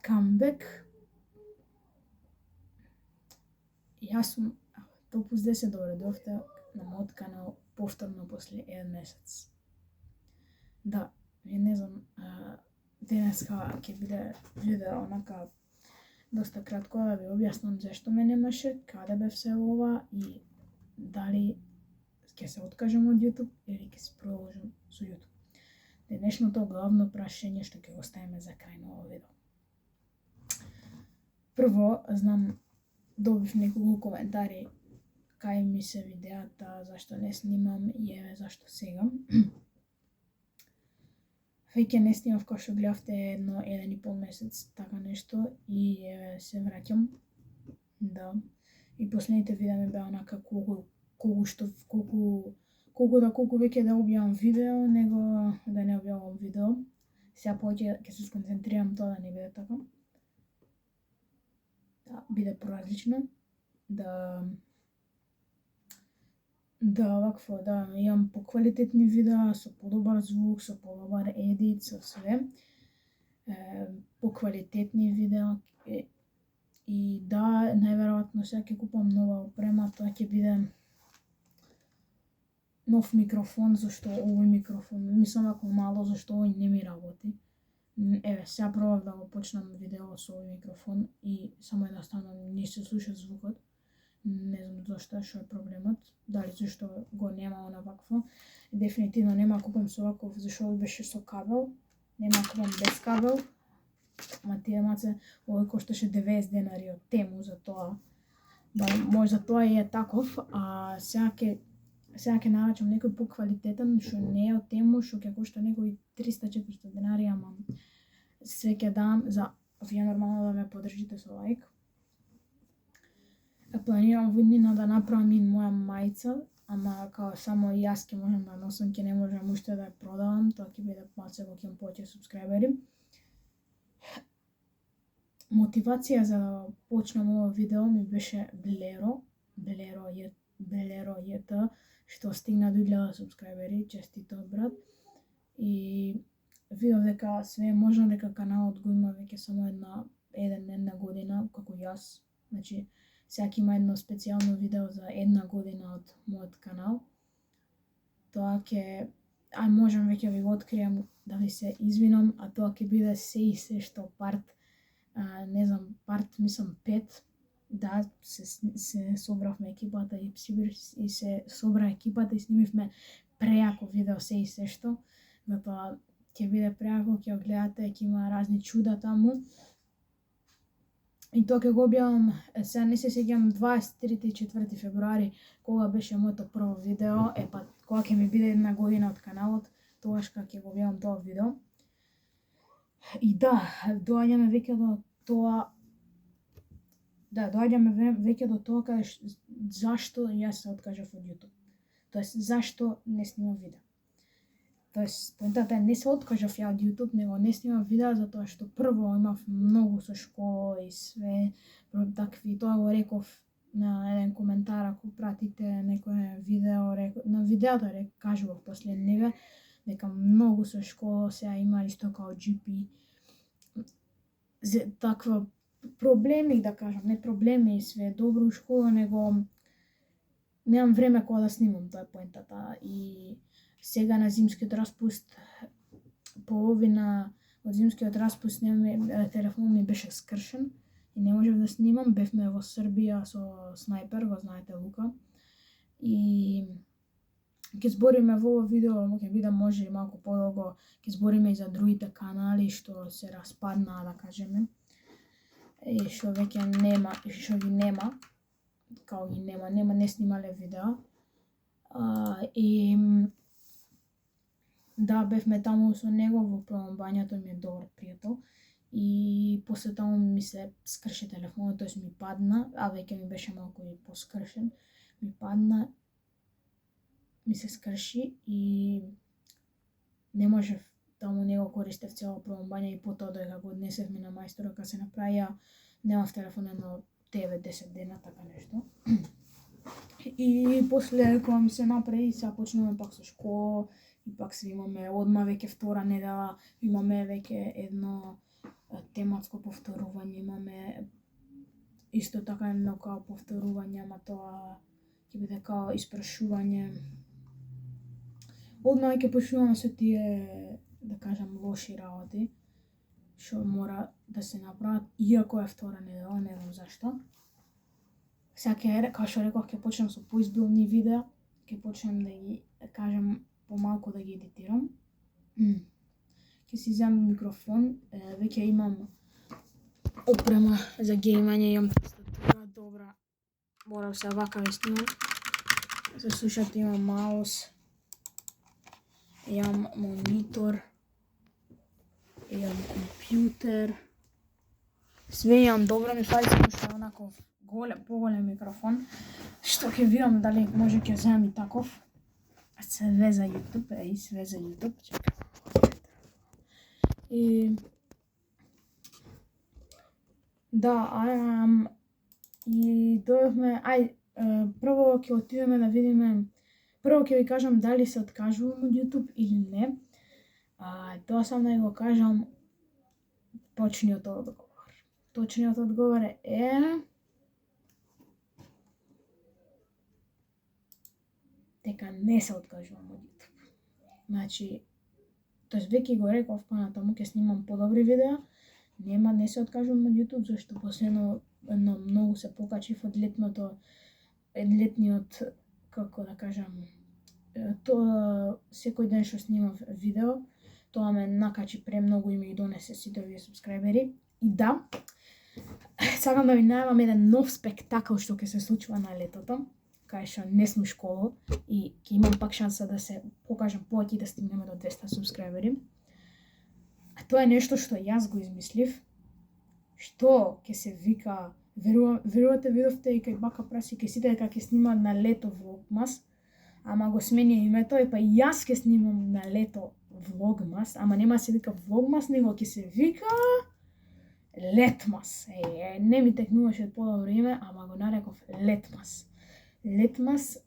камбек. Јас сум Топус 10 доредовте на мојот канал повторно после 1 месец. Да, не знам, денеска ќе биде видео онака доста кратко да ви објаснам зашто ме немаше, каде бев се ова и дали ќе се откажам од YouTube или ќе се продолжам со YouTube. Денешното главно прашање што ќе оставиме за крај на ова видео. Прво, знам, добив неколку коментари кај ми се видеата, зашто не снимам и еве зашто сега. Веќе не снимав, како што гледавте, 1,5 месец, така нешто, и еве се враќам. Да. И последните видеа ми беа онака колку веќе да објавам видео, него да не објавам видео. Сега повеќе ќе се сконцентрирам тоа да не биде така. Да биде поразлично, да вакво, да имам поквалитетни видеа со подобар звук, со подобар едит, со све. Поквалитетни видеа и да, најверојатно сега ќе купам нова опрема, тоа ќе биде нов микрофон, зашто овој микрофон, мислам ако мало, зашто овој не ми работи. Еве, сега пробав да го почнам видео со овој микрофон и само едноставно не се слуша звукот. Не знам зашто, што е проблемот, дали зашто го нема она вакво. Дефинитивно нема купам со ваков, зашто овој беше со кабел, нема купам без кабел. Ма тие маце, овој кошташе 90 денари од Тему за тоа. Може тоа и е таков, а сега ќе нарачам некој поквалитетен, што не е од Тему, што ќе кошта некои 300-400 денари, ама све ќе дам за вие нормално да ме поддржите со лајк. Планирам во иднина да направам и моја мајца, ама као само јас ќе можам да носам, ќе не можам уште да ја продавам, тоа ќе биде маце кога ќе имам повеќе субскрајбери. Мотивација за да почнам ова видео ми беше Блеро JT, што стигна до 1000 субскрајбери, честито брат. И видов дека све е можно, дека каналот го има веќе само една година, како јас. Значи, сега има едно специјално видео за 1 година од мојот канал. Тоа ќе, можам веќе ви го откријам, да ви се извинам, а тоа ќе биде се и се што парт, не знам, мислам 5. Да, се собравме екипата и се собра екипата и снимивме прејако видео се и се што. Затоа ќе биде прејако, ќе го гледате, ќе има разни чуда таму. И тоа ќе го објавам, сега не се сеќам 23-4 февруари, кога беше моето прво видео, кога ќе ми биде 1 година од каналот, тогаш ќе го објавам тоа видео. И да, доаѓаме веќе до тоа, каде зашто јас се откажав од YouTube. Тоест, зашто не снимам видео. Тоест, поентата не се откажав ја од YouTube, него не снимам видео затоа што прво имав многу со школа и све такви. Тоа го реков на еден коментар, ако пратите некој видео, на видеото кажував после него, дека многу со школа сега има исто као GP. Таква проблеми, да кажам, не проблеми, све добро у школа, него немам време кога да снимам, тоа е поентата. И сега на зимскиот распуст, половина од зимскиот распуст, телефонот ми беше скршен и не можев да снимам. Бевме во Србија со Снайпер, го знаете Лука. И ќе збориме во ова видео, ќе биде може и малку подолго, ќе збориме и за другите канали што се распаднаа, да кажеме. И што веќе нема, не снимале видео. И да, бевме таму со него во промбањето, ми е добар пријател. И после таму ми се скрши телефонот, тоест ми падна, а веќе ми беше малку и поскршен. Ми падна, ми се скрши и не можев таму него користев цело промбање и потоа додека го однесевме на мајстора, кога се направија, немав телефон едно 9-10 дена, така нешто. И после кога ми се направи, сега почнуваме пак со школа и пак се имаме одма веќе втора недела, имаме веќе едно тематско повторување, имаме исто така едно као повторување, ама тоа ќе биде као испрашување. Одма ќе почнуваме со тие, да кажам, лоши работи, што мора да се направат, иако е втора недела, не знам зашто. Сега као што реков, ќе почнем со поизбилни видеа, ќе почнем да ги кажам помалку да ги едитирам. Ќе си земам микрофон, веќе имам опрема за геймање, имам тастатура добра, морам се вака да снимам. За слушате имам маус, имам монитор, имам компјутер, све имам добро, ми фали само што онаков поголем микрофон, што ќе видам дали може ќе земам и таков. Све за YouTube, све за YouTube, чекам. И да, и дојдовме, прво ќе отидеме да видиме, прво ќе ви кажам дали се откажувам од YouTube или не. Тоа сам да го кажам, точниот одговор. Точниот одговор е дека не се откажувам од YouTube. Значи, тоест веќе го реков понатаму, ќе снимам подобри видеа, не се откажувам од YouTube, зашто последно многу се покачив од летниот, како да кажам, тоа секој ден што снимав видео, тоа ме накачи премногу и ми ги донесе сите овие субскрајбери. И да, сакам да ви најавам еден нов спектакл што ќе се случува на летото, кај што не сме школа и ќе имам пак шанса да се покажам повеќе и да стигнеме до 200 субскрајбери. А тоа е нешто што јас го измислив, што ќе се вика, верувате видовте и кај Бака Праси, ќе сите дека ќе снимаат на лето влогмас, ама го смени името и па јас ќе снимам на лето влогмас, ама нема се вика влогмас, него ќе се вика Летмас. Не ми текнуваше подобро име, ама го нареков Летмас. Летмас,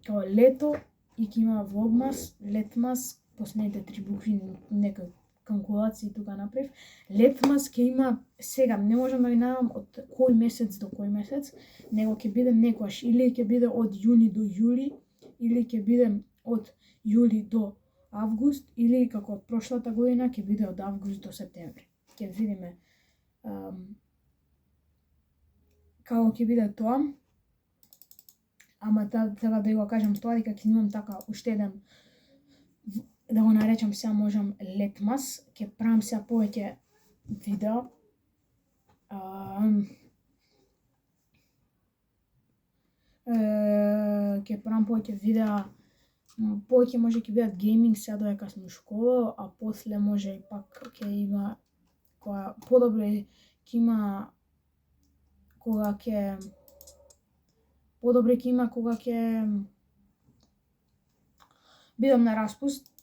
као лето и ќе има влогмас, Летмас, последните 3 букви, некој калкулации тука направив. Летмас ќе има сега, не можам да ви најавам од кој месец до кој месец, него ќе биде некојаш, или ќе биде од јуни до јули, или ќе биде од јули до август, или како од прошлата година ќе биде од август до септември. Ќе видиме како ќе биде тоа. Ама треба да го кажам тоа, дека ќе имам така уште еден, да го наречам сега можам Летмас, ќе правам сега повеќе видео. Ќе правам повеќе видеа, повеќе може ќе бидат гейминг сега додека сме у школа, а после може и пак ќе има која подобро ќе има кога ќе бидам на распуст,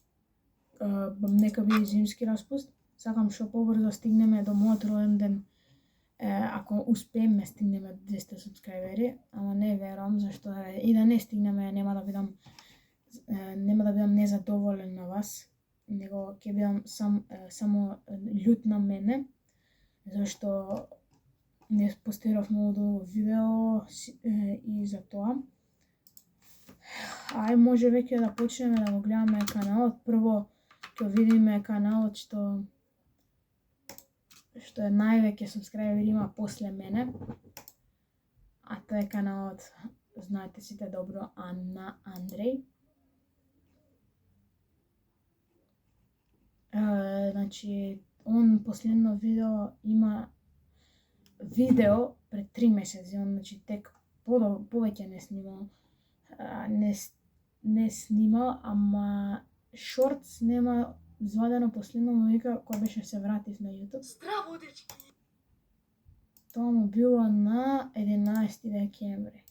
нека биде зимски распуст. Сакам што побрзо стигнеме до мојот роден ден, ако успееме стигнеме 200 субскрајбери, ама не верувам, зашто и да не стигнеме нема да бидам незадоволен на вас, него ќе бидам само љут на мене, зашто не постирав многу долго видео и за тоа. Може веќе да почнеме да го гледаме каналот. Прво ќе видиме каналот што е највеќе субскрајбери има после мене. А тоа е каналот, знаете сите добро, Анна Андреј. Значи, он последно видео има видео пред 3 месеци, значи тек повеќе не снимал. Не снимал, ама шортс нема извадено последно му вика кога беше се вратив на YouTube. Здраво, дечки! Тоа му било на 11 декември.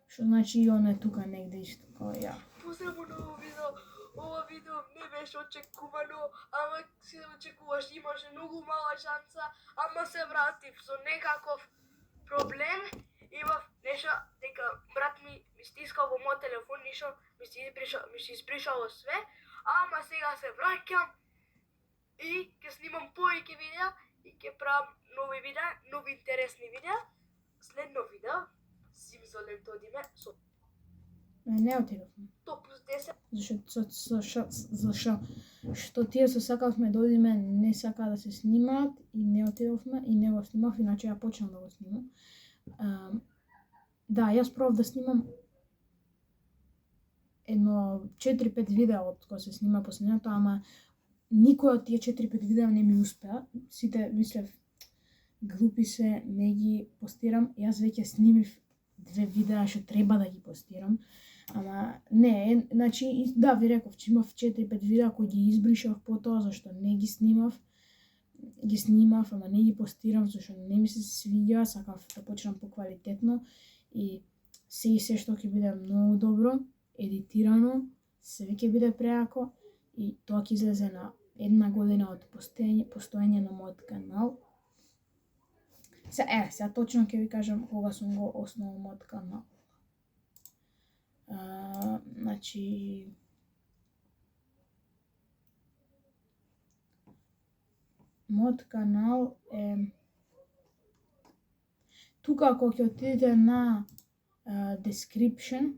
Што значи и он е тука негде исто како ја. Поздраво на ово видео. Ова видео не беше очекувано, ама се очекуваш, имаше многу мала шанса, ама се вратив со некаков проблем. Имав нешто дека брат ми стискал во мојот телефон, ништо ми се испришало све, ама сега се враќам и ќе снимам повеќе видеа и ќе правам нови видеа, нови интересни видеа. Следно видео, Зимзолен одиме со Не отидовме. топ плюс 10. Што тие се сакавме да одиме, не сака да се снимаат и не отидовме и не го снимав, иначе ја почнав да го снимам. Да, јас пробав да снимам едно 4-5 видеа од кои се снима последното, ама никој од тие 4-5 видеа не ми успеа. Сите мислев глупи се, не ги постирам. Јас веќе снимив 2 видеа што треба да ги постирам. Ама не, значи да ви реков, че имав 4-5 видеа кои ги избришав потоа зашто не ги снимав. Ги снимав, ама не ги постирам зашто не ми се свиѓа, сакав да почнам поквалитетно и се што ќе биде многу добро, едитирано, се ќе биде преако и тоа ќе излезе на 1 година од постоење на мојот канал. Сега точно ќе ви кажам кога сум го основал мојот канал. Значи мојот канал е тука ако ќе отидете на description,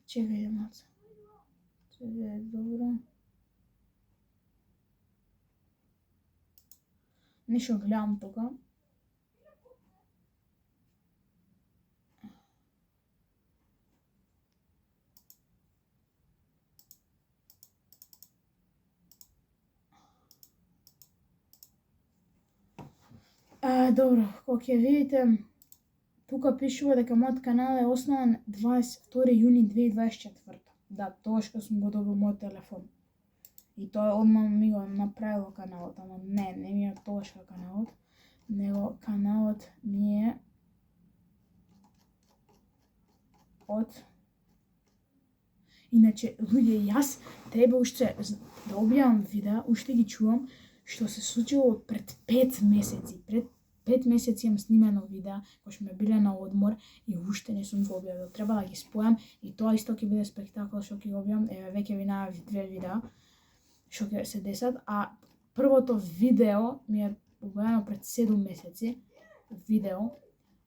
чекајте малце. Све е добро. Нешто гледам тука. Добро, кога ќе видите, тука пишува дека мојот канал е основан 22 јуни 2024. Да, тогаш кога сум го добил мојот телефон. И тоа одма ми го направило каналот, ама не ми е тогаш каналот, него каналот ми е од... Иначе, луѓе, јас треба уште да објавам видеа, уште ги чувам, што се случило пред 5 месеци. Пред 5 месеци имам снимено видеа, кои што ме биле на одмор и уште не сум го објавил. Треба да ги спојам и тоа исто ќе биде спектакл што ќе го објавам. Еве, веќе ви најавив 2 видеа што ќе се десат, а првото видео ми е објавено пред 7 месеци, видео,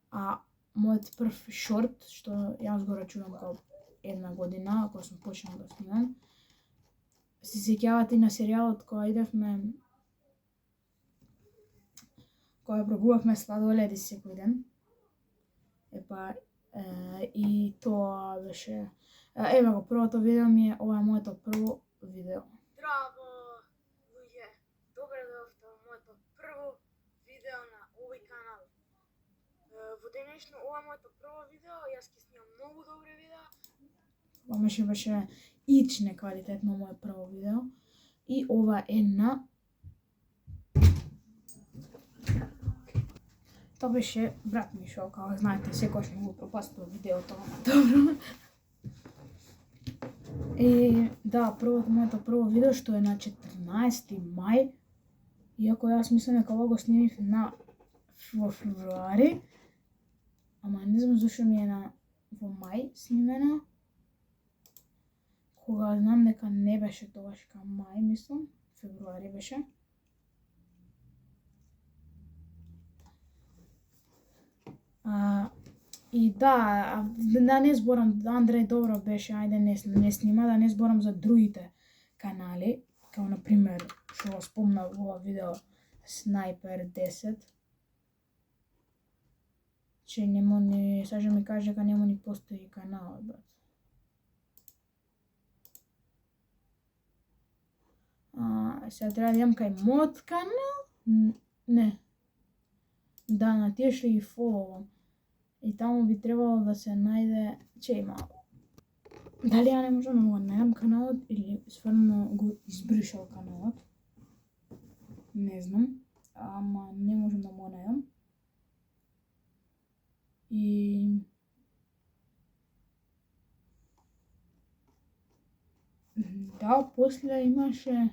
а мојот прв шорт, што јас го рачунам као 1 година, кога сум почнал да снимам. Се сеќавате и на серијалот кога идевме, кога пробувавме сладоледи секој ден. И тоа беше... Еве го, првото видео ми е, ова е моето прво видео. Здраво, луѓе! Добре дојавте во моето прво видео на овој канал. Во денешно ова е моето прво видео, јас ќе снимам многу добри видеа. Ова беше ич неквалитетно моје прво видео. И ова е на... Тоа беше брат ми шо, како знаете, секојаш му го пропастува видеото. Добро. И да, моето прво видео што е на 14 мај, иако јас мислам дека ова го снимив во февруари, ама не знам зашто ми е во мај снимено, кога знам дека не беше тогаш кај мај, мислам, февруари беше. И да не зборам, Андреј добро беше, ајде не снима, да не зборам за другите канали, као например, што го спомна во ова видео, Снайпер 10, че сажа ми каже дека нему ни постои каналот, брат. Сега треба да идам кај мојот канал? Не. Да, на тие што ги фоловам. И таму би требало да се најде... Чеј малку. Дали ја не можам да го најдам каналот или стварно го избришал каналот? Не знам. Ама не можам да го најдам. И... Да, после имаше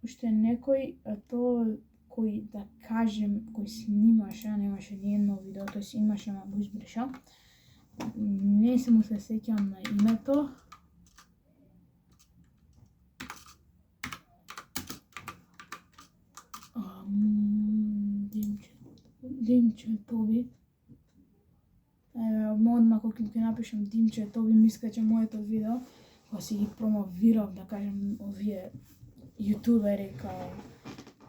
уште некој, тоа кој да кажем, кој снимаше, а немаше ни едно видео, тоест имаше, ама го избриша. Не се му се сеќам на името. Димче Тоби. Одмah кога ќе напишам Димче Тоби ми искача моето видео, па си ги промовирав, да кажем, овие јутубери као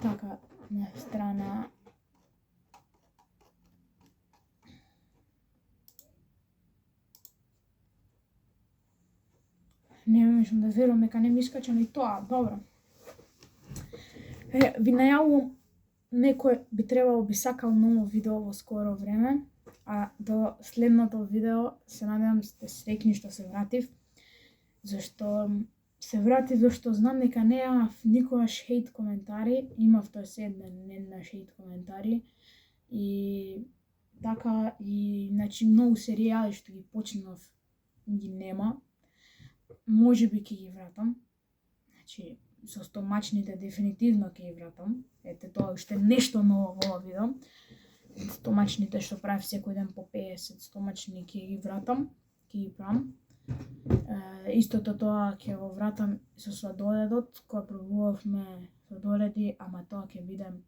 така на страна. Не можам да верувам дека не ми искача ни тоа, добро. Ви најавувам, некој би требало би сакал ново видео во скоро време, а до следното видео се надевам сте среќни што се вратив, зашто се вратив зашто знам дека немав никогаш хейт коментари, имав тој една хейт коментари и така и значи многу серијали што ги почнав ги нема. Можеби ќе ги вратам. Значи со стомачните дефинитивно ќе ги вратам. Ете тоа уште нешто ново во ова видео. Стомачните што правев секој ден по 50 стомачни ќе ги вратам, ќе ги правам. Истото тоа ќе го вратам со сладоледот, кога пробувавме сладоледи, ама тоа ќе видам,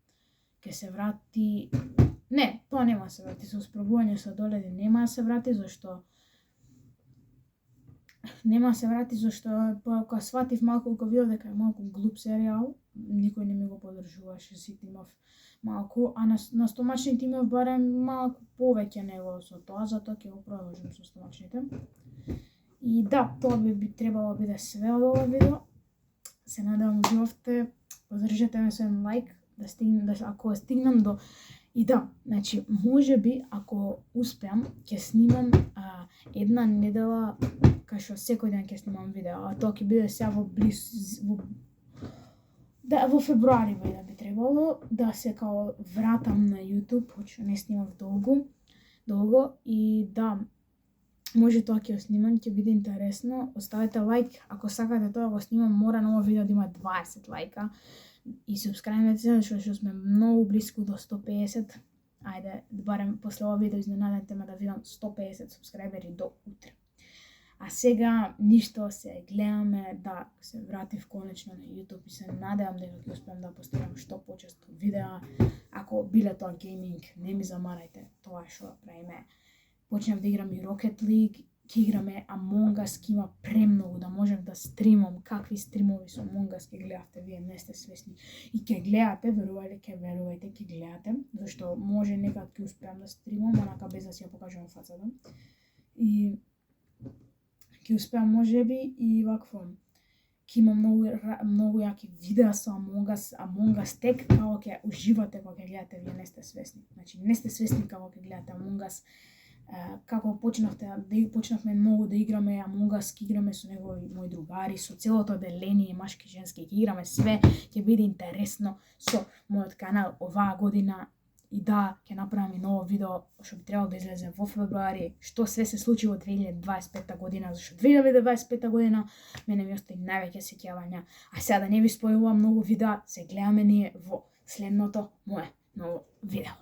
ќе се врати. Не, тоа нема се врати, со спробување сладоледи нема се врати, зашто кога сватив малку, кога видов дека е малку глуп серијал, никој не ми го поддржуваше, сите имав малку, а на стомачните имав барем малку повеќе него со тоа, затоа ќе го продолжам со стомачните. И да, тоа би требало да биде све од ова видео. Се надевам уживавте, поддржете ме со еден лайк, ако стигнам до... И да, значи, можеби, ако успеам, ќе снимам една недела, кај што секој ден ќе снимам видео, а тоа ќе биде сега во февруари би требало да се као вратам на YouTube, почто не снимав долго и да, може тоа ќе го снимам, ќе биде интересно. Оставете лайк, ако сакате тоа го снимам, мора ново видео да има 20 лајка. И субскрајбете се, што сме многу близко до 150. Ајде, барем после ова видео изненадете ме да видам 150 субскрајбери до утре. А сега ништо, се гледаме да се вратив конечно на YouTube и се надевам дека ќе успеам да постирам што почесто видеа. Ако биле тоа гейминг, не ми замарајте тоа што правиме. Почнав да играм и Rocket League, ќе играме Among Us, ќе има премногу да можам да стримам, какви стримови со Among Us ќе гледате, вие не сте свесни. И ќе гледате, верувајте, ќе гледате, зашто може некад ќе успеам да стримам, онака без да си ја покажувам фацата. И ќе успеам можеби и вакво. Ќе има многу јаки видеа со Among Us тек, како ќе уживате кога ќе гледате, вие не сте свесни. Значи не сте свесни како ќе гледате Among Us. Како почнавме многу да играме Among Us, ќе играме со негови мои другари, со целото деление машки женски, ќе играме све, ќе биде интересно со мојот канал оваа година. И да, ќе направам и ново видео што би требало да излезе во февруари, што све се случи во 2025 година, зашто 2025 година мене ми остави највеќе сеќавања. А сега да не ви спојувам многу видеа, се гледаме ние во следното мое ново видео.